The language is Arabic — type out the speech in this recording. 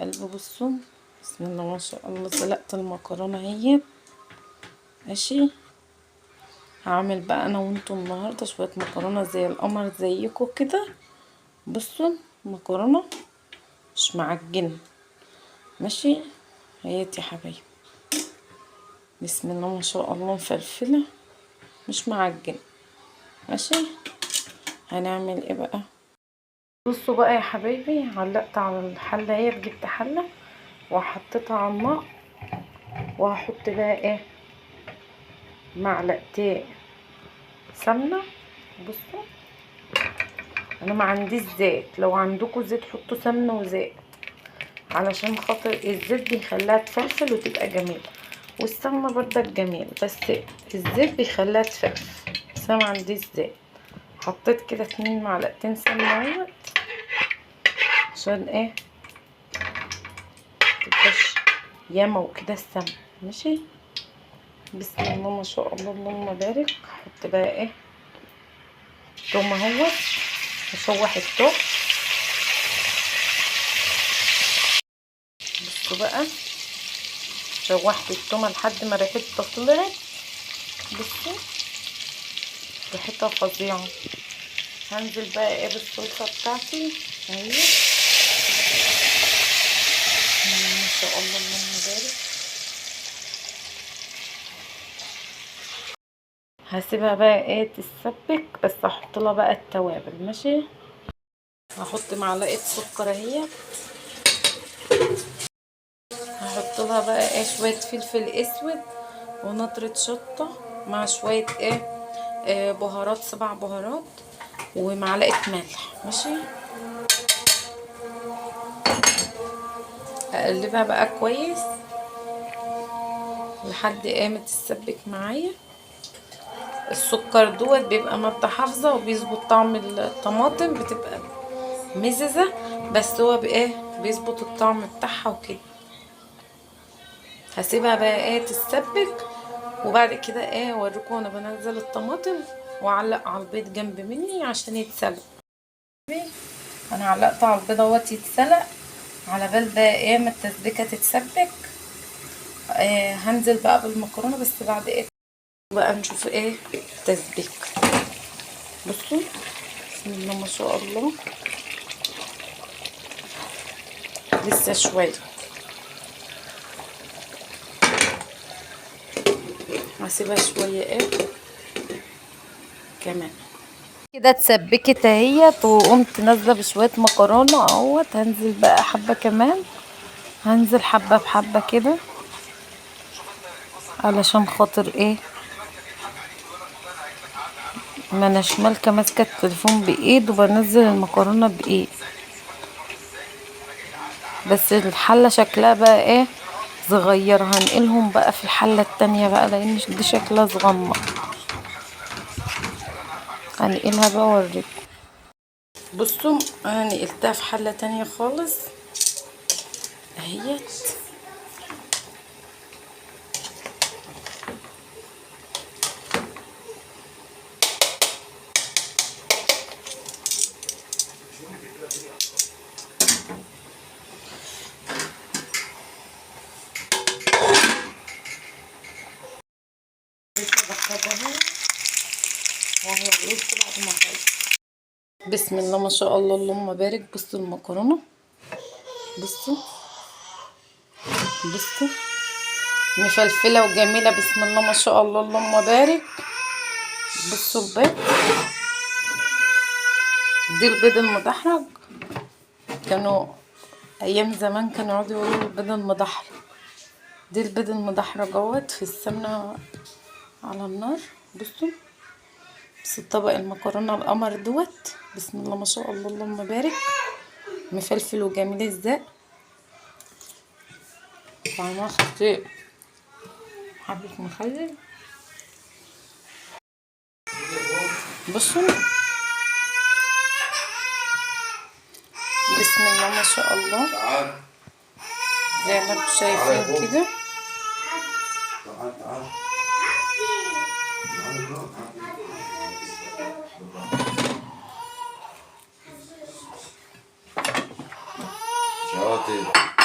قلبي بصوا، بسم الله ما شاء الله. سلقت المكرونه اهي ماشي. هعمل بقى انا وانتوا النهارده شويه مكرونه زي القمر زيكم كده. بصوا مكرونه مش معجنه ماشي. اهيت يا حبايبي، بسم الله ما شاء الله، مفلفله مش معجنه ماشي. هنعمل ايه بقى؟ بصوا بقى يا حبايبي، علقت على الحله اهي، جبت حله وحطيتها على النار، وهحط بقى ايه، معلقتين سمنه. بصوا انا ما عنديش زيت، لو عندكم زيت حطوا سمنه وزيت، علشان خاطر الزيت بيخليها تفلفل وتبقى جميله، والسمنه برضك جميل، بس الزيت بيخليها تفلفل. بس انا ما عنديش زيت، حطيت كده 2 معلقتين سمنه اهوت، عشان ايه متبقاش ياما وكده السمنه ماشي. بسم الله ما شاء الله، اللهم بارك. هحط بقى ايه، توم اهوت، اشوح التوم. بصوا بقى، شوحت التومه لحد ما ريحتها طلعت. بصوا ريحتها فظيعه. هنزل بقى ايه بالصلصه بتاعتي اهي، ما شاء الله اللهم بارك. هسيبها بقى ايه تتسبك، بس هحط لها بقى التوابل ماشي. هحط معلقه سكر اهي، هحط لها بقى ايه شويه فلفل اسود ونطره شطه، مع شويه ايه بهارات، 7 بهارات، ومعلقه ملح ماشي. اقلبها بقى كويس لحد ايه ما تتسبك معايا. السكر دوت بيبقى مادة حافظة وبيظبط طعم الطماطم، بتبقى مززة، بس هو بايه بيظبط الطعم بتاعها وكده. هسيبها بقى ايه تتسبك، وبعد كده ايه اوريكم وانا بنزل الطماطم، واعلق على البيض جنب مني عشان يتسلق. انا علقت على البيض اهوت يتسلق، على بال بقى ايه ما التسبيكه تتسبك. هنزل بقى بالمكرونه، بس بعد ايه بقى نشوف ايه التسبيك. بصوا بسم الله ما شاء الله، لسه شويه. هسيبها شويه ايه كمان كده اتسبكت اهيت، وقمت نازله بشويه مكرونه اهوت. هنزل بقى حبه كمان، هنزل حبه بحبه كده، علشان خاطر ايه ما اناش مالكه ماسكه التليفون بايد وبنزل المكرونه بايد. بس الحله شكلها بقى ايه صغير، هنقلهم بقى في الحله التانية بقى، لان دي شكلها صغنن. هنقلها بقى اوريكم. بصوا انا نقلتها في حله تانية خالص اهيت. بسم الله ما شاء الله اللهم بارك. بصوا المكرونه، بصوا بصوا مفلفله وجميله، بسم الله ما شاء الله اللهم بارك. بصوا البيض، دي البيض المدحرج. كانوا ايام زمان كانوا يقعدوا يقولوا البيض المدحرج. دي البيض المدحرج اهوت في السمنه على النار. بصوا بس طبق المكرونه القمر دوت، بسم الله ما شاء الله اللهم بارك، مفلفل وجميل ازاي، طعمها خطير. حبه مخلل. بصوا بسم الله ما شاء الله، زي ما انتم شايفين كده. شاطر.